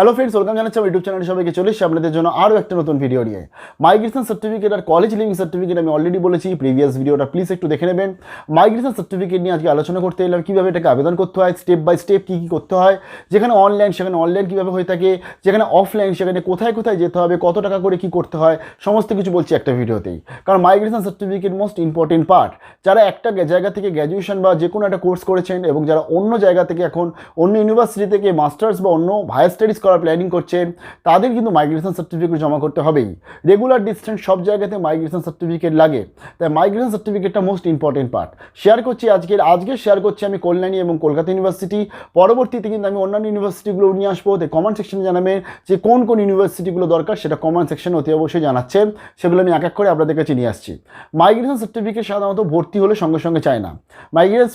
Hello friends, welcome জানাচ্ছি আমার YouTube চ্যানেলে সবাইকে। চলে এসেছি আপনাদের জন্য আরও একটা নতুন ভিডিও নিয়ে। মাইগ্রেশন সার্টিফিকেট আর কলেজ লিভিং সার্টিফিকেট আমি অলরেডি বলেছি, প্রিভিয়াস ভিডিওটা প্লিজ একটু দেখে নেবেন। মাইগ্রেশন সার্টিফিকেট নিয়ে আজকে আলোচনা করতে এলাম, কীভাবে এটাকে আবেদন করতে হয়, স্টেপ বাই স্টেপ কী কী করতে হয়, যেখানে অনলাইন সেখানে অনলাইন কীভাবে হয়ে থাকে, যেখানে অফলাইন সেখানে কোথায় কোথায় যেতে হবে, কত টাকা করে কী করতে হয়, সমস্ত কিছু বলছি একটা ভিডিওতেই। কারণ migration certificate most important part. যারা একটা জায়গা থেকে গ্র্যাজুয়েশন বা যে কোনো একটা কোর্স করেছেন এবং যারা অন্য জায়গা থেকে এখন অন্য ইউনিভার্সিটি থেকে মাস্টার্স বা অন্য হায়ার স্টাডিজ করার প্ল্যানিং করছেন, তাদের কিন্তু মাইগ্রেশন সার্টিফিকেট জমা করতে হবেই। রেগুলার ডিস্টেন্স সব জায়গাতে মাইগ্রেশন সার্টিফিকেট লাগে, তাই মাইগ্রেশন সার্টিফিকেটটা মোস্ট ইম্পর্টেন্ট পার্ট। শেয়ার করছি আজকে শেয়ার করছি আমি কল্যাণী এবং কলকাতা ইউনিভার্সিটি। পরবর্তীতে কিন্তু আমি অন্যান্য ইউনিভার্সিটিগুলো নিয়ে আসবো। তাই কমেন্ট সেকশনে জানাবেন যে কোন কোন ইউনিভার্সিটিগুলো দরকার, সেটা কমেন্ট সেকশনে অতি অবশ্যই জানাচ্ছেন। সেগুলো আমি এক এক করে আপনাদের কাছে নিয়ে আসছি। মাইগ্রেশন সার্টিফিকেট সাধারণত ভর্তি হলে সঙ্গে সঙ্গে চায় না।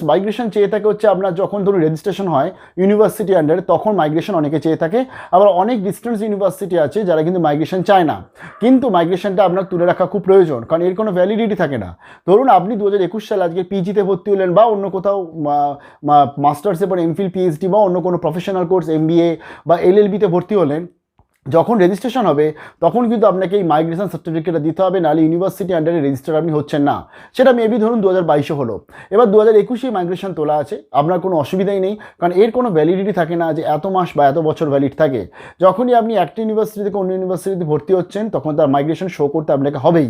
মাইগ্রেশন চেয়ে থাকে হচ্ছে আপনার যখন ধরুন রেজিস্ট্রেশন হয় ইউনিভার্সিটি আন্ডারে, তখন মাইগ্রেশন অনেকে চেয়ে থাকে। আবার অনেক ডিস্টেন্স ইউনিভার্সিটি আছে যারা কিন্তু মাইগ্রেশন চায় না, কিন্তু মাইগ্রেশনটা আপনার তুলে রাখা খুব প্রয়োজন, কারণ এর কোনো ভ্যালিডিটি থাকে না। ধরুন আপনি 2021 সালে আজকে পিজিতে ভর্তি হলেন বা অন্য কোথাও মাস্টার্সে পর এমফিল পিএইচডি বা অন্য কোনো প্রফেশনাল কোর্স এমবিএ বা এলএলবিতে ভর্তি হলেন, যখন রেজিস্ট্রেশন হবে তখন কিন্তু আপনাকে এই মাইগ্রেশন সার্টিফিকেটটা দিতে হবে, নাহলে ইউনিভার্সিটি আন্ডারে রেজিস্টার আপনি হচ্ছেন না। সেটা মেবি ধরুন 2022 হলো, এবার 2021 মাইগ্রেশন তোলা আছে, আপনার কোনো অসুবিধাই নেই, কারণ এর কোনো ভ্যালিডিটি থাকে না যে এত মাস বা এত বছর ভ্যালিড থাকে। যখনই আপনি একটা ইউনিভার্সিটি থেকে অন্য ইউনিভার্সিটিতে ভর্তি হচ্ছেন তখন তার মাইগ্রেশন শো করতে আপনাকে হবেই।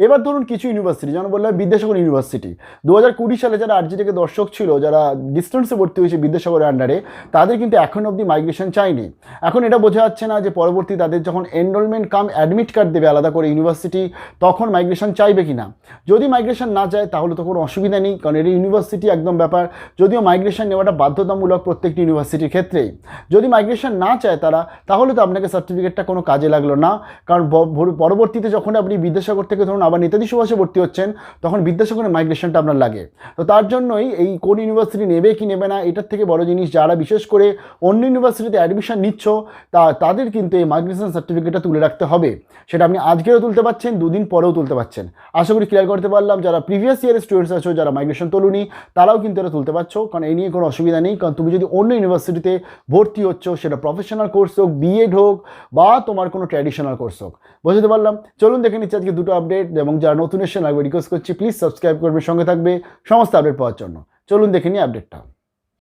এবার ধরুন কিছু ইউনিভার্সিটি, যেমন বললাম বিদ্যাসাগর ইউনিভার্সিটি, 2020 সালে যারা আরজি থেকে দর্শক ছিল, যারা ডিস্টেন্সে ভর্তি হয়েছে বিদ্যাসাগরের আন্ডারে, তাদের কিন্তু এখন অবধি মাইগ্রেশন চায়নি। এখন এটা বোঝা যাচ্ছে না যে পরবর্তী তাদের যখন এনরোলমেন্ট কাম অ্যাডমিট কার্ড দেবে আলাদা করে ইউনিভার্সিটি, তখন মাইগ্রেশন চাইবে কি না। যদি মাইগ্রেশন না চায় তাহলে তো কোনো অসুবিধা নেই, কারণ এর ইউনিভার্সিটি একদম ব্যাপার। যদিও মাইগ্রেশন নেওয়াটা বাধ্যতামূলক প্রত্যেকটি ইউনিভার্সিটির ক্ষেত্রেই। যদি মাইগ্রেশন না চায় তারা, তাহলে তো আপনাকে সার্টিফিকেটটা কোনো কাজে লাগলো না, কারণ পরবর্তীতে যখন আপনি বিদ্যাসাগর থেকে ধরুন আবার নেতাজি সুভাষে ভর্তি হচ্ছেন, তখন বিদ্যাসাগরের মাইগ্রেশনটা আপনার লাগে। তো তার জন্যই এই কোন ইউনিভার্সিটি নেবে কি নেবে না এটার থেকে বড় জিনিস, যারা বিশেষ করে অন্য ইউনিভার্সিটিতে অ্যাডমিশন নিচ্ছ তাদের কিন্তু এই মাইগ্রেশন সার্টিফিকেটটা তুলে রাখতে হবে। সেটা আপনি আজকেও তুলতে পারছেন, দুদিন পরেও তুলতে পারছেন। আশা করি ক্লিয়ার করতে পারলাম। যারা প্রিভিয়াস ইয়ারের স্টুডেন্টস আছো, যারা মাইগ্রেশন তোলুনি, তারাও কিন্তু এটা তুলতে পারছো, কারণ এই নিয়ে কোনো অসুবিধা নেই। কারণ তুমি যদি অন্য ইউনিভার্সিটিতে ভর্তি হচ্ছ, সেটা প্রফেশনাল কোর্স হোক, বিএড হোক বা তোমার কোনো ট্র্যাডিশনাল কোর্স হোক। বুঝতে পারলাম। চলুন দেখে নিচ্ছি আজকে দুটো আপডেট, এবং যারা নতুন এসেছেন আমি রিকোয়েস্ট করছি প্লিজ সাবস্ক্রাইব করবে, সঙ্গে থাকবে সমস্ত আপডেট পাওয়ার জন্য। চলুন দেখে নিই আপডেটটা।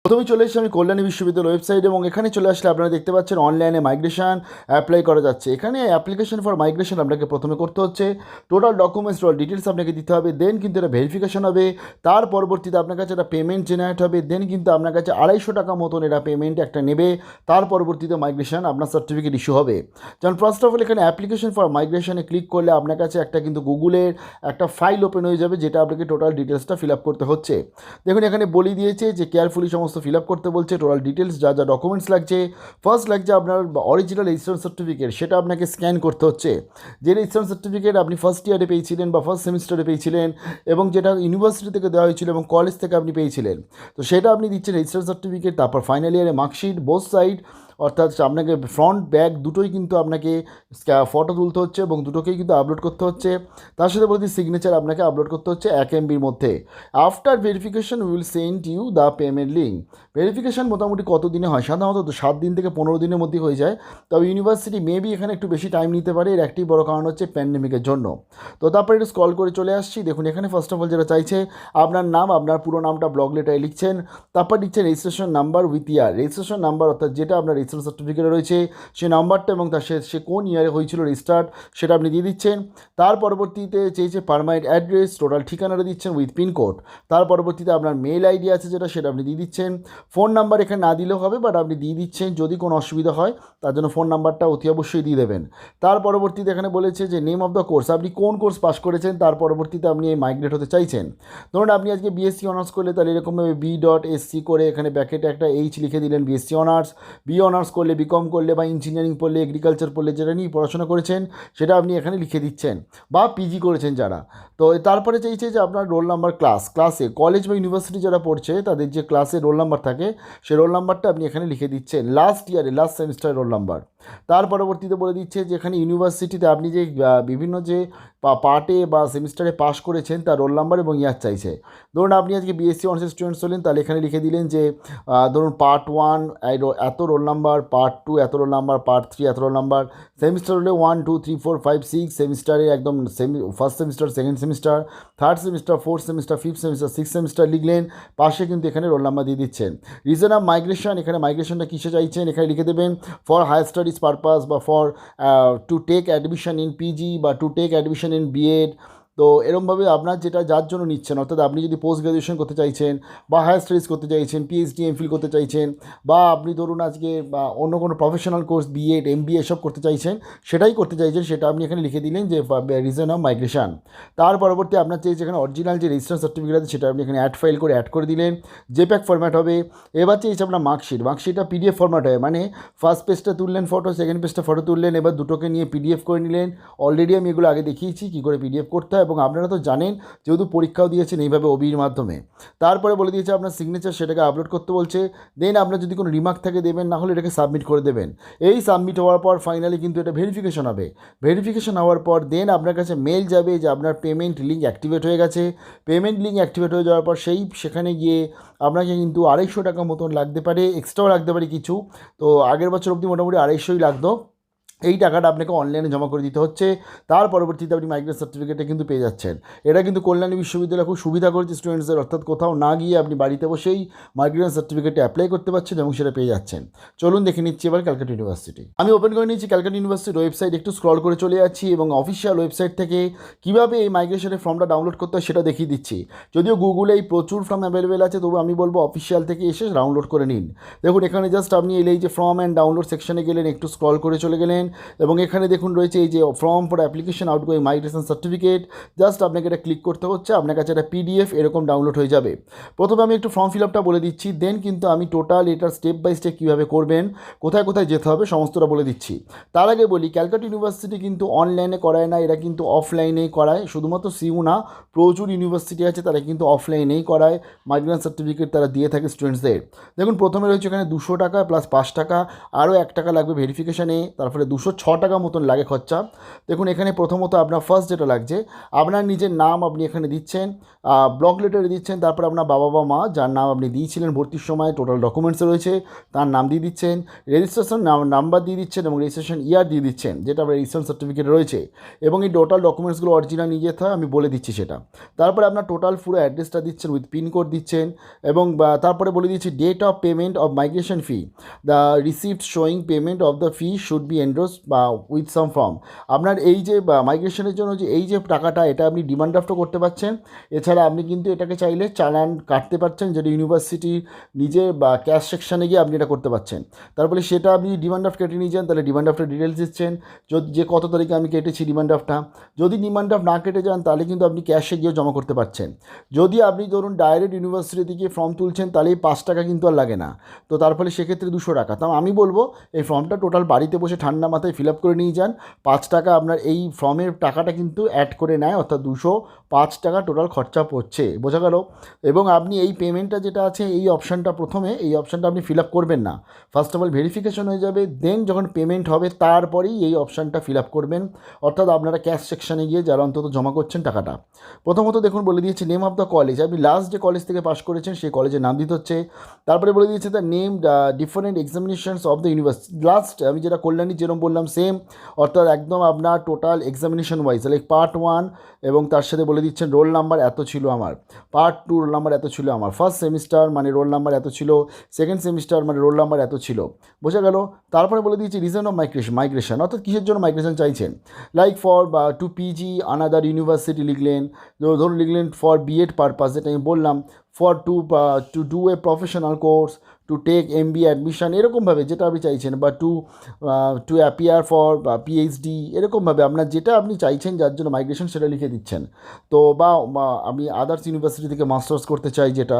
প্রথমে চলে এসেছি আমি কল্যাণী বিশ্ববিদ্যালয় ওয়েবসাইট, এবং এখানে চলে আসলে আপনারা দেখতে পাচ্ছেন অনলাইনে মাইগ্রেশন অ্যাপ্লাই করা যাচ্ছে। এখানে অ্যাপ্লিকেশন ফর মাইগ্রেশন আপনাকে প্রথমে করতে হচ্ছে, টোটাল ডকুমেন্টস টোটাল ডিটেলস আপনাকে দিতে হবে, দেন কিন্তু এটা ভেরিফিকেশন হবে। তার পরবর্তীতে আপনার কাছে একটা পেমেন্ট জেনারেট হবে, দেন কিন্তু আপনার কাছে 250 টাকা মতন এটা পেমেন্ট একটা নেবে। তার পরবর্তীতে মাইগ্রেশন আপনার সার্টিফিকেট ইস্যু হবে। যেমন ফার্স্ট অফ অল এখানে অ্যাপ্লিকেশন ফর মাইগ্রেশনে ক্লিক করলে আপনার কাছে একটা কিন্তু গুগলের একটা ফাইল ওপেন হয়ে যাবে, যেটা আপনাকে টোটাল ডিটেলসটা ফিল আপ করতে হচ্ছে। দেখুন এখানে বলে দিয়েছে যে কেয়ারফুলি সমস্ত ফিল আপ করতে বলছে। টোটাল ডিটেলস যা যা ডকুমেন্টস লাগছে, ফার্স্ট লাগছে আপনার অরিজিনাল রেজিস্ট্রেশন সার্টিফিকেট, সেটা আপনাকে স্ক্যান করতে হচ্ছে। যে রেজিস্ট্রেশন সার্টিফিকেট আপনি ফার্স্ট ইয়ারে পেয়েছিলেন বা ফার্স্ট সেমিস্টারে পেয়েছিলেন, এবং যেটা ইউনিভার্সিটি থেকে দেওয়া হয়েছিল এবং কলেজ থেকে আপনি পেয়েছিলেন, তো সেটা আপনি দিচ্ছেন রেজিস্ট্রেশন সার্টিফিকেট। তারপর ফাইনাল ইয়ারে মার্কশিট বোথ সাইড, অর্থাৎ আপনাকে ফ্রন্ট ব্যাক দুটোই কিন্তু আপনাকে ফটো তুলতে হচ্ছে এবং দুটোকেই কিন্তু আপলোড করতে হচ্ছে। তার সাথে বলছি সিগনেচার আপনাকে আপলোড করতে হচ্ছে 1 MBর মধ্যে। After verification will send you the payment link. Verification মোটামুটি কত দিনে হয়, সাধারণত 7 দিন থেকে 15 দিনের মধ্যে হয়ে যায়। তবে ইউনিভার্সিটি মেবি এখানে একটু বেশি টাইম নিতে পারে, এর একটি বড় কারণ হচ্ছে প্যান্ডেমিকের জন্য। তো তারপরে একটু স্ক্রল করে চলে আসছি। দেখুন এখানে ফার্স্ট অফ অল যেটা চাইছে, আপনার নাম, আপনার পুরো নামটা ব্লক লেটারে লিখছেন, তারপর দিচ্ছেন registration number with year. Registration number অর্থাৎ যেটা আপনার রেজিস্ট্রেশন সার্টিফিকেটে রয়েছে সেই নাম্বারটা, এবং তার সে কোন ইয়ারে হয়েছিল রেজিস্টার্ড সেটা আপনি দিয়ে দিচ্ছেন। তার পরবর্তীতে চেয়েছে পারমানেন্ট অ্যাড্রেস, টোটাল ঠিকানাটা দিচ্ছেন উইথ পিনকোড। তার পরবর্তীতে আপনার মেল আইডি আছে যেটা, সেটা আপনি দিয়ে দিচ্ছেন। ফোন নাম্বার এখানে না দিলেও হবে, বাট আপনি দিয়ে দিচ্ছেন। যদি কোনো অসুবিধা হয় তার জন্য ফোন নাম্বারটা অতি অবশ্যই দিয়ে দেবেন। তার পরবর্তীতে এখানে বলেছে যে নেম অফ দ্য কোর্স, আপনি কোন কোর্স পাস করেছেন, তার পরবর্তীতে আপনি এই মাইগ্রেট হতে চাইছেন। ধরুন আপনি আজকে বিএসসি অনার্স করলে তাহলে এরকমভাবে B.SC করে এখানে ব্যাকেটে একটা H লিখে দিলেন বিএসসি অনার্স। বি অনার্স করলে, বিকম করলে বা ইঞ্জিনিয়ারিং পড়লে, এগ্রিকালচার পড়লে, যেটা নিয়ে পড়াশোনা করেছেন সেটা আপনি এখানে লিখে দিচ্ছেন, বা পিজি করেছেন যারা। তো তারপরে চাইছে যে আপনার রোল নাম্বার, ক্লাসে কলেজ বা ইউনিভার্সিটি যারা পড়ছে তাদের যে ক্লাসে রোল নাম্বার থাকে, সেই রোল নাম্বারটা আপনি এখানে লিখে দিচ্ছেন, লাস্ট সেমিস্টারের রোল নাম্বার। তার পরবর্তীতে বলে দিচ্ছে যে এখানে ইউনিভার্সিটিতে আপনি যে বিভিন্ন যে পার্টে বা সেমিস্টারে পাস করেছেন তার রোল নাম্বার এবং ইয়ার চাইছে। ধরুন আপনি আজকে বিএসসি অনার্সের স্টুডেন্টস হলেন, তাহলে এখানে লিখে দিলেন যে ধরুন পার্ট 1 এত রোল নাম্বার, নাম্বার, পার্ট 2 এত রোল নাম্বার, পার্ট 3 এত রোল নাম্বার, সেমিস্টার হলে 1 2 3 4 5 6, সেমিস্টারে একদম first semester, second semester, third semester, fourth semester, fifth semester, six semester লিখলেন, পাশে কিন্তু এখানে রোল নাম্বার দিয়ে দিচ্ছেন। রিজন অফ মাইগ্রেশন, এখানে মাইগ্রেশনটা কিসে চাইছেন এখানে লিখে দেবেন, ফর হায়ার স্টাডিজ পারপাস বা for to take admission in PG বা to take admission in BEd. তো এরকমভাবে আপনার যেটা যার জন্য নিচ্ছেন, অর্থাৎ আপনি যদি পোস্ট গ্রাজুয়েশন করতে চাইছেন বা হায়ার স্টাডিজ করতে চাইছেন, পিএইচডি এমফিল করতে চাইছেন, বা আপনি ধরুন আজকে বা অন্য কোনো প্রফেশনাল কোর্স বিএড এমবিএ এসব করতে চাইছেন, সেটাই করতে চাইছেন, সেটা আপনি এখানে লিখে দিলেন যে রিজন অফ মাইগ্রেশন। তার পরবর্তী আপনার চাইছে এখানে অরিজিনাল যে রেজিস্ট্রেশন সার্টিফিকেট আছে সেটা আপনি এখানে অ্যাড ফাইল করে অ্যাড করে দিলেন, জেপ্যাক ফরম্যাট হবে। এবার চাইছে আপনার মার্কশিটটা পিডিএফ ফরম্যাট হয়, মানে ফার্স্ট পেজটা তুললেন ফটো, সেকেন্ড পেজটা ফটো তুললেন, এবার দুটোকে নিয়ে পিডিএফ করে নিলেন। অলরেডি আমি এগুলো আগে দেখিয়েছি কী করে পিডিএফ করতে হয়, এবং আপনারা তো জানেন যেহেতু পরীক্ষাও দিয়েছেন এইভাবে ওবির মাধ্যমে। তারপরে বলে দিয়েছে আপনার সিগনেচার, সেটাকে আপলোড করতে বলছে। দেন আপনার যদি কোনো রিমার্ক থাকে দেবেন, না হলে এটাকে সাবমিট করে দেবেন। এই সাবমিট হওয়ার পর ফাইনালি কিন্তু এটা ভেরিফিকেশন হবে। ভেরিফিকেশন হওয়ার পর দেন আপনার কাছে মেল যাবে যে আপনার পেমেন্ট লিঙ্ক অ্যাক্টিভেট হয়ে গেছে। পেমেন্ট লিঙ্ক অ্যাক্টিভেট হয়ে যাওয়ার পর সেখানে গিয়ে আপনাকে কিন্তু 250 টাকা মতন লাগতে পারে, এক্সট্রাও লাগতে পারে কিছু। তো আগের বছর অবধি মোটামুটি 250ই লাগতো। এই টাকাটা আপনাকে অনলাইনে জমা করে দিতে হচ্ছে। তার পরবর্তীতে আপনি মাইগ্রেট সার্টিফিকেটটা কিন্তু পেয়ে যাচ্ছেন। এটা কিন্তু কল্যাণী বিশ্ববিদ্যালয় খুব সুবিধা করেছে স্টুডেন্টসদের, অর্থাৎ কোথাও না গিয়ে আপনি বাড়িতে বসেই মাইগ্রেট সার্টিফিকেটে অ্যাপ্লাই করতে পারছেন এবং সেটা পেয়ে যাচ্ছেন। চলুন দেখে নিচ্ছি এবার ক্যালকাটা ইউনিভার্সিটি। আমি ওপেন করে নিয়েছি ক্যালকাটা ইউনিভার্সিটির ওয়েবসাইট, একটু স্ক্রল করে চলে যাচ্ছি এবং অফিসিয়াল ওয়েবসাইট থেকে কীভাবে এই মাইগ্রেশনের ফর্মটা ডাউনলোড করতে হয় সেটা দেখিয়ে দিচ্ছি। যদিও গুগলে এই প্রচুর ফর্ম অ্যাভেলেবেল আছে, তবু আমি বলবো অফিসিয়াল থেকে এসে ডাউনলোড করে নিন। দেখুন এখানে জাস্ট আপনি এই যে ফর্ম অ্যান্ড ডাউনলোড সেকশনে গেলেন, একটু স্ক্রল করে চলে গেলেন এবং এখানে দেখুন রয়েছে এই যে form for application outgoing migration certificate. Just আপনাকে এটা ক্লিক করতে হচ্ছে, আপনার কাছে একটা পিডিএফ এরকম ডাউনলোড হয়ে যাবে। প্রথমে আমি একটু ফর্ম ফিল আপটা বলে দিচ্ছি, দেন কিন্তু আমি টোটাল এটার স্টেপ বাই স্টেপ কীভাবে করবেন, কোথায় কোথায় যেতে হবে সমস্তটা বলে দিচ্ছি। তার আগে বলি ক্যালকাটা ইউনিভার্সিটি কিন্তু অনলাইনে করায় না, এরা কিন্তু অফলাইনেই করায়। শুধুমাত্র সিউ না, প্রচুর ইউনিভার্সিটি আছে তারা কিন্তু অফলাইনেই করায়, মাইগ্রেশন সার্টিফিকেট তারা দিয়ে থাকে স্টুডেন্টসদের। দেখুন প্রথমে রয়েছে এখানে 200 টাকা প্লাস 5 টাকা, আরও 1 টাকা লাগবে ভেরিফিকেশানে, তারপরে 206 টাকা মতন লাগে খরচা। দেখুন এখানে প্রথমত আপনার ফার্স্ট যেটা লাগছে, আপনার নিজের নাম আপনি এখানে দিচ্ছেন, ব্লক লেটারে দিচ্ছেন, তারপর আপনার বাবা বা মা যার নাম আপনি দিয়েছিলেন ভর্তির সময়, টোটাল ডকুমেন্টসে রয়েছে তার নাম দিয়ে দিচ্ছেন, রেজিস্ট্রেশন নাম্বার দিয়ে দিচ্ছেন এবং রেজিস্ট্রেশন ইয়ার দিয়ে দিচ্ছেন যেটা আপনার রেজিস্ট্রেশন সার্টিফিকেটে রয়েছে, এবং এই টোটাল ডকুমেন্টসগুলো অরিজিনাল নিয়ে যেতে হয়, আমি বলে দিচ্ছি সেটা। তারপরে আপনার টোটাল পুরো অ্যাড্রেসটা দিচ্ছেন উইথ পিনকোড দিচ্ছেন, এবং তারপরে বলে দিচ্ছি date of payment of migration fee, the receipt showing payment of the fee should be endorsed বা উইথ সাম ফর্ম। আপনার এই যে মাইগ্রেশনের জন্য যে এই যে টাকাটা, এটা আপনি ডিমান্ড ড্রাফটও করতে পারছেন। এছাড়া আপনি কিন্তু এটাকে চাইলে চালান কাটতে পারছেন, যেটা ইউনিভার্সিটি নিজে বা ক্যাশ সেকশানে গিয়ে আপনি এটা করতে পারছেন। তারপরে সেটা আপনি ডিমান্ড ড্রাফট কেটে নিয়ে যান, তাহলে ডিমান্ড ড্রাফটের ডিটেলস দিচ্ছেন, যে কত তারিখে আমি কেটেছি ডিমান্ড ড্রাফটটা। যদি ডিমান্ড ড্রাফট না কেটে যান তাহলে কিন্তু আপনি ক্যাশে গিয়ে জমা করতে পারছেন। যদি আপনি ধরুন ডাইরেক্ট ইউনিভার্সিটি থেকে ফর্ম তুলছেন তাহলে এই 5 টাকা কিন্তু আর লাগে না, তো তার ফলে সেক্ষেত্রে 200 টাকা। তাও আমি বলবো এই ফর্মটা টোটাল বাড়িতে বসে ঠান্ডা মাথায় ফিল আপ করে নিয়ে যান। 5 টাকা আপনার এই ফর্মের টাকাটা কিন্তু অ্যাড করে নেয়, অর্থাৎ 205 টাকা টোটাল খরচা পড়ছে, বোঝা গেল। এবং আপনি এই পেমেন্টটা যেটা আছে এই অপশানটা, প্রথমে এই অপশানটা আপনি ফিল আপ করবেন না, ফার্স্ট অফ অল ভেরিফিকেশন হয়ে যাবে, দেন যখন পেমেন্ট হবে তারপরেই এই অপশানটা ফিল আপ করবেন, অর্থাৎ আপনারা ক্যাশ সেকশানে গিয়ে যারা অন্তত জমা করছেন টাকাটা। প্রথমত দেখুন বলে দিয়েছে নেম অফ দ্য কলেজ, আপনি লাস্ট যে কলেজ থেকে পাস করেছেন সেই কলেজের নাম দিতে হচ্ছে। তারপরে বলে দিয়েছে the name different examinations of the university, last আমি যেটা কল্যাণী যেরকম বললাম সেম, অর্থাৎ একদম আপনার total examination wise, like part 1 এবং তার সাথে বলে দিচ্ছেন রোল নাম্বার এত ছিল আমার, পার্ট 2 রোল নাম্বার এত ছিল আমার, ফার্স্ট সেমিস্টার মানে রোল নাম্বার এত ছিল, সেকেন্ড সেমিস্টার মানে রোল নাম্বার এত ছিল, বোঝা গেল। তারপরে বলে দিয়েছি রিজন অফ মাইগ্রেশন, অর্থাৎ কিসের জন্য মাইগ্রেশন চাইছেন, লাইক ফর বা টু পিজি আনাদার ইউনিভার্সিটি লিখলেন, ধরুন লিখলেন ফর বিএড পারপাস যেটা আমি বললাম, for to do a professional course, to take MBA admission, এরকমভাবে যেটা আপনি চাইছেন, বা টু অ্যাপিয়ার ফর পিএইচডি, এরকমভাবে আপনার যেটা আপনি চাইছেন যার জন্য মাইগ্রেশন সেটা লিখে দিচ্ছেন। তো বা আমি আদার্স ইউনিভার্সিটি থেকে মাস্টার্স করতে চাই যেটা।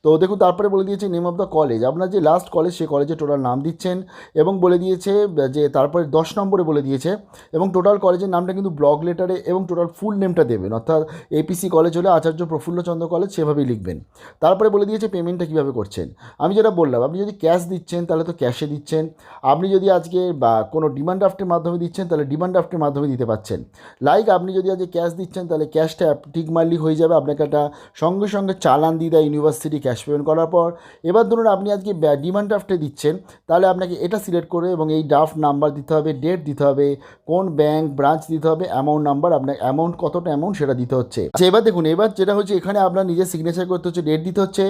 তো দেখুন তারপরে বলে দিয়েছে নেম অফ দ্য কলেজ, আপনার যে লাস্ট কলেজ সেই কলেজে টোটাল নাম দিচ্ছেন, এবং বলে দিয়েছে যে তারপরে 10 নম্বরে বলে দিয়েছে, এবং টোটাল কলেজের নামটা কিন্তু ব্লক লেটারে এবং টোটাল ফুল নেমটা দেবেন, অর্থাৎ এপিসি কলেজ হলে আচার্য প্রফুল্লচন্দ্র কলেজ সেভাবেই লিখবেন। তারপরে বলে দিয়েছে পেমেন্টটা কীভাবে করছেন। আমি যেটা বললাম, আপনি যদি ক্যাশ দিচ্ছেন তাহলে তো ক্যাশে দিচ্ছেন, আপনি যদি আজকে বা কোনো ডিমান্ড ড্রাফটের মাধ্যমে দিচ্ছেন তাহলে ডিমান্ড ড্রাফটের মাধ্যমে দিতে পারছেন। লাইক আপনি যদি আজকে ক্যাশ দিচ্ছেন তাহলে ক্যাশটা টিক মারলি হয়ে যাবে, আপনাকে একটা সঙ্গে সঙ্গে চালান দিয়ে দেয় ইউনিভার্সিটি ক্যাশ পেমেন্ট করার পর। এবার ধরুন আপনি আজকে ডিমান্ড ড্রাফটে দিচ্ছেন, তাহলে আপনাকে এটা সিলেক্ট করে এবং এই ড্রাফট নাম্বার দিতে হবে, ডেট দিতে হবে, কোন ব্যাংক ব্রাঞ্চ দিতে হবে, অ্যামাউন্ট নাম্বার, আপনার অ্যামাউন্ট কতটা অ্যামাউন্ট সেটা দিতে হচ্ছে। আচ্ছা এবার দেখুন, এবার যেটা হচ্ছে এখানে আপনার নিজের সিগনেচার করতে হচ্ছে, ডেট দিতে হচ্ছে।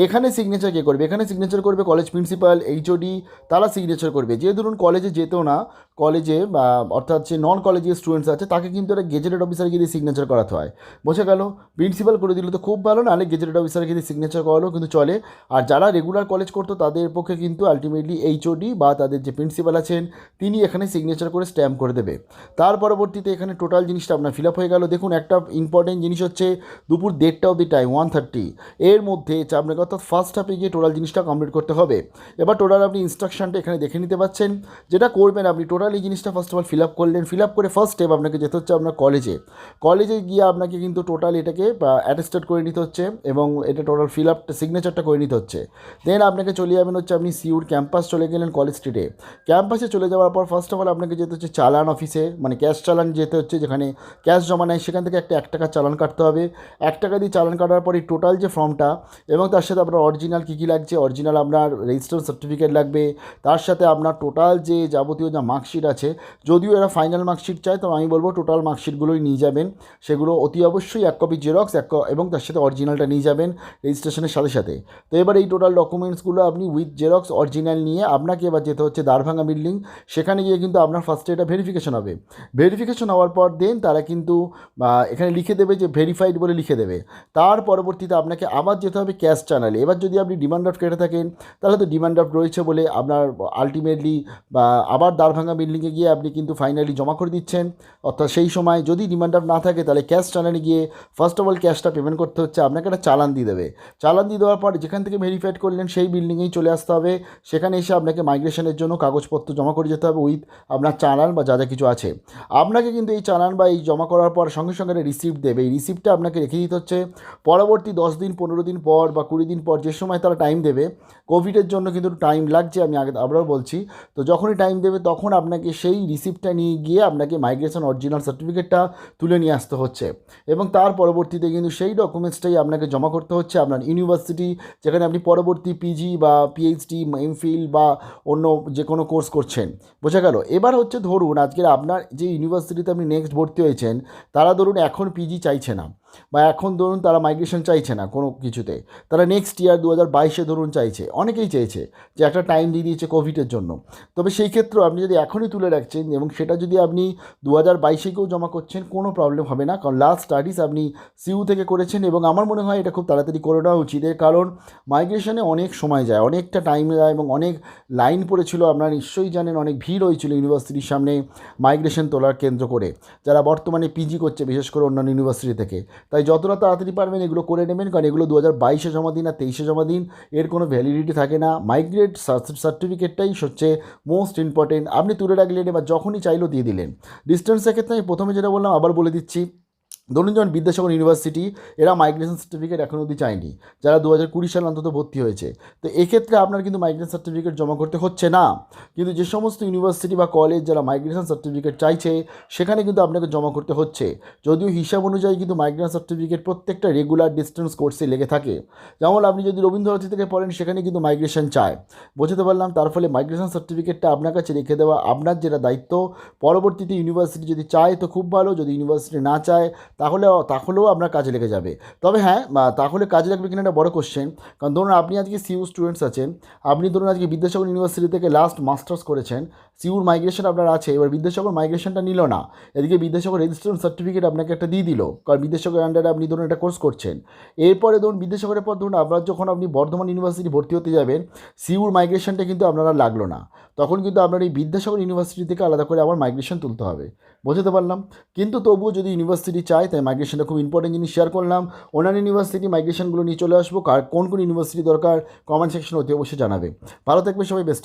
এখানে সিগনেচার কে করবে? এখানে সিগনেচার করবে কলেজ প্রিন্সিপাল, এইচওডি, তারা সিগনেচার করবে। যে ধরুন কলেজে যেতেও না, কলেজে বা অর্থাৎ যে নন কলেজের স্টুডেন্টস আছে তাকে কিন্তু একটা গেজেটেড অফিসারকে দিয়ে সিগনেচার করাতে হয়। বোঝা গেল? প্রিন্সিপাল করে দিলে তো খুব ভালো, নাহলে গেজেটেড অফিসারকে দিয়ে সিগনেচার করালেও কিন্তু চলে। আর যারা রেগুলার কলেজ করতো তাদের পক্ষে কিন্তু আলটিমেটলি এইচওডি বা তাদের যে প্রিন্সিপাল আছেন তিনি এখানে সিগনেচার করে স্ট্যাম্প করে দেবে। তার পরবর্তীতে এখানে টোটাল জিনিসটা আপনার ফিল আপ হয়ে গেল। দেখুন একটা ইম্পর্টেন্ট জিনিস হচ্ছে দুপুর 1:30 অবধি টাইম, 1:30 এর মধ্যে আপনাকে অর্থাৎ ফার্স্ট হাফে গিয়ে টোটাল জিনিসটা কমপ্লিট করতে হবে। এবার টোটাল আপনি ইনস্ট্রাকশনটা এখানে দেখে নিতে পাচ্ছেন। যেটা করবেন আপনি টোটাল এই জিনিসটা first of all fill up করলেন, ফিল আপ করে ফার্স্ট স্টেপ আপনাকে যেতে হচ্ছে আপনার কলেজে গিয়ে আপনাকে কিন্তু টোটাল এটাকে অ্যাটেস্টেড করে নিতে হচ্ছে এবং এটা টোটাল ফিল আপ সিগনেচারটা করে নিতে হচ্ছে। দেন আপনাকে চলে যাবেন হচ্ছে আপনি সিউর ক্যাম্পাস চলে গেলেন কলেজ স্ট্রিটে। ক্যাম্পাসে চলে যাওয়ার পর ফার্স্ট অফ অল আপনাকে যেতে হচ্ছে চালান অফিসে, মানে ক্যাশ চালান যেতে হচ্ছে, যেখানে ক্যাশ জমা নেয় সেখান থেকে একটা 1 টাকার চালান কাটতে হবে। 1 টাকা দিয়ে চালান কাটার পরে টোটাল যে ফর্মটা এবং তার সাথে আপনার অরিজিনাল কী কী লাগছে, অরিজিনাল আপনার রেজিস্ট্রেশন সার্টিফিকেট লাগবে, তার সাথে আপনার টোটাল যে যাবতীয় যা মার্কশিট আছে, যদিও এরা ফাইনাল মার্কশিট চায় তো আমি বলবো টোটাল মার্কশিটগুলোই নিয়ে যাবেন। সেগুলো অতি অবশ্যই 1 কপি জেরক্স এবং তার সাথে অরিজিনালটা নিয়ে যাবেন রেজিস্ট্রেশনের সাথে সাথে। তো এবার এই টোটাল ডকুমেন্টসগুলো আপনি উইথ জেরক্স অরিজিনাল নিয়ে আপনাকে এবার যেতে হচ্ছে দ্বারভাঙা বিল্ডিং। সেখানে গিয়ে কিন্তু আপনার ফার্স্টে এটা ভেরিফিকেশন হবে। ভেরিফিকেশন হওয়ার পর দেন তারা কিন্তু এখানে লিখে দেবে যে ভেরিফাইড বলে লিখে দেবে। তার পরবর্তীতে আপনাকে আবার যেতে হবে ক্যাশ চ্যানেলে। এবার যদি আপনি ডিমান্ড ড্রাফট কেটে থাকেন তাহলে তো ডিমান্ড ড্রাফট রয়েছে বলে আপনার আলটিমেটলি আবার দ্বারভাঙা বিল্ডিংয়ে গিয়ে আপনি কিন্তু ফাইনালি জমা করে দিচ্ছেন। অর্থাৎ সেই সময় যদি ডিমান্ড ড্রাফট না থাকে তাহলে ক্যাশ চ্যানেলে গিয়ে ফার্স্ট অফ অল ক্যাশটা পেমেন্ট করতে হচ্ছে, আপনাকে একটা চালান দিয়ে দেবে। চালান দিয়ে দেওয়ার পর যেখান থেকে ভেরিফাইড করলেন সেই বিল্ডিংয়েই চলে আসতে হবে। সেখানে এসে আপনাকে মাইগ্রেশনের জন্য কাগজপত্র জমা করে যেতে হবে উইথ আপনার চালান বা যা যা কিছু আছে। আপনাকে কিন্তু এই চালান বা এই জমা করার পর সঙ্গে সঙ্গে একটা রিসিপ্ট দেবে। এই রিসিপ্টটা আপনাকে রেখে দিতে হচ্ছে। পরবর্তী 10 দিন 15 দিন পর বা 20 দিন পর যে সময় তারা টাইম দেবে, কোভিডের জন্য কিন্তু টাইম লাগছে, আমি আবারও বলছি, তো যখনই টাইম দেবে তখন আপনাকে সেই রিসিপ্টটা নিয়ে গিয়ে আপনাকে মাইগ্রেশন অরিজিনাল সার্টিফিকেটটা তুলে নিয়ে আসতে হচ্ছে এবং তার পরবর্তীতে কিন্তু সেই ডকুমেন্টসটাই আপনাকে জমা করতে হচ্ছে আপনার ইউনিভার্সিটি, যেখানে আপনি পরবর্তী পিজি বা পিএইচডি, এমফিল বা অন্য যে কোনো কোর্স করছেন। বোঝা গেল? এবার হচ্ছে ধরুন আজকের আপনার যে ইউনিভার্সিটিতে আপনি নেক্সট ভর্তি হয়েছেন তারা ধরুন এখন পিজি চাইছে না বা এখন ধরুন তারা মাইগ্রেশন চাইছে না কোনো কিছুতে, তারা নেক্সট ইয়ার 2022-এ ধরুন চাইছে, অনেকেই চেয়েছে যে একটা টাইম দিয়ে দিয়েছে কোভিডের জন্য। তবে সেই ক্ষেত্রেও আপনি যদি এখনই তুলে রাখছেন এবং সেটা যদি আপনি 2022-এও জমা করছেন কোনো প্রবলেম হবে না, কারণ লাস্ট স্টাডিজ আপনি সিইউ থেকে করেছেন এবং আমার মনে হয় এটা খুব তাড়াতাড়ি করে নেওয়া উচিত। এর কারণ মাইগ্রেশনে অনেক সময় যায়, অনেকটা টাইম যায় এবং অনেক লাইন পড়েছিল, আপনারা নিশ্চয়ই জানেন, অনেক ভিড় হয়েছিল ইউনিভার্সিটির সামনে মাইগ্রেশন তোলার কেন্দ্র করে, যারা বর্তমানে পিজি করছে বিশেষ করে অন্যান্য ইউনিভার্সিটি থেকে। তাই যতটা তাড়াতাড়ি পারবেন এগুলো করে নেবেন, কারণ এগুলো 2022-এ জমা দিন আর 23-এ জমা দিন, এর কোনো ভ্যালিডিটি থাকে না। মাইগ্রেট সার্টিফিকেটটাই হচ্ছে মোস্ট ইম্পর্টেন্ট। আপনি তুলে রাখলেন, এবার যখনই চাইলেও দিয়ে দিলেন। ডিস্টেন্সের ক্ষেত্রে আমি প্রথমে যেটা বললাম আবার বলে দিচ্ছি, ধরুন যেমন বিদ্যাসাগর ইউনিভার্সিটি এরা মাইগ্রেশন সার্টিফিকেট এখনও অবধি চায়নি, যারা 2020 সাল অন্তত ভর্তি হয়েছে। তো এক্ষেত্রে আপনার কিন্তু মাইগ্রেশন সার্টিফিকেট জমা করতে হচ্ছে না। কিন্তু যে সমস্ত ইউনিভার্সিটি বা কলেজ যারা মাইগ্রেশন সার্টিফিকেট চাইছে সেখানে কিন্তু আপনাকে জমা করতে হচ্ছে। যদিও হিসাব অনুযায়ী কিন্তু মাইগ্রেশন সার্টিফিকেট প্রত্যেকটা রেগুলার ডিস্টেন্স কোর্সে লেগে থাকে। যেমন আপনি যদি রবীন্দ্রভারতী থেকে পড়েন সেখানে কিন্তু মাইগ্রেশন চায়, বোঝাতে পারলাম। তার ফলে মাইগ্রেশন সার্টিফিকেটটা আপনার কাছে রেখে দেওয়া আপনার যেটা দায়িত্ব। পরবর্তীতে ইউনিভার্সিটি যদি চায় তো খুব ভালো, যদি ইউনিভার্সিটি না চায় তাহলেও আপনার কাজে লেগে যাবে। তবে হ্যাঁ, তাহলে কাজে লাগবে কিনা একটা বড় কোশ্চেন, কারণ ধরুন আপনি আজকে সিইউ স্টুডেন্টস আছেন, আপনি ধরুন আজকে বিদ্যাসাগর ইউনিভার্সিটি থেকে লাস্ট মাস্টার্স করেছেন, সিইউর মাইগ্রেশন আপনার আছে, এবার বিদ্যাসাগর মাইগ্রেশনটা নিল না, এদিকে বিদ্যাসাগর রেজিস্ট্রেশন সার্টিফিকেট আপনাকে একটা দিয়ে দিল, কারণ বিদ্যাসাগর আন্ডারে আপনি ধরুন একটা কোর্স করছেন। এরপরে ধরুন বিদ্যাসাগরের পর ধরুন আপনার যখন আপনি বর্ধমান ইউনিভার্সিটি ভর্তি হতে যাবেন, সিইউর মাইগ্রেশনটা কিন্তু আপনারা লাগলো না, তখন কিন্তু আপনার এই বিদ্যাসাগর ইউনিভার্সিটি থেকে আলাদা করে আবার মাইগ্রেশন তুলতে হবে। বোঝাতে পারলাম? কিন্তু তবুও যদি ইউনিভার্সিটি চায়, তাই মাইগ্রেশনটা খুব ইম্পর্টেন্ট জিনিস শেয়ার করলাম। অন্যান্য ইউনিভার্সিটি মাইগ্রেশনগুলো নিয়ে চলে আসবো, কোন ইউনিভার্সিটি দরকার কমেন্ট সেকশনে অতি অবশ্যই জানাবে। ভালো থাকবে সবাই, বেস্ট অফ।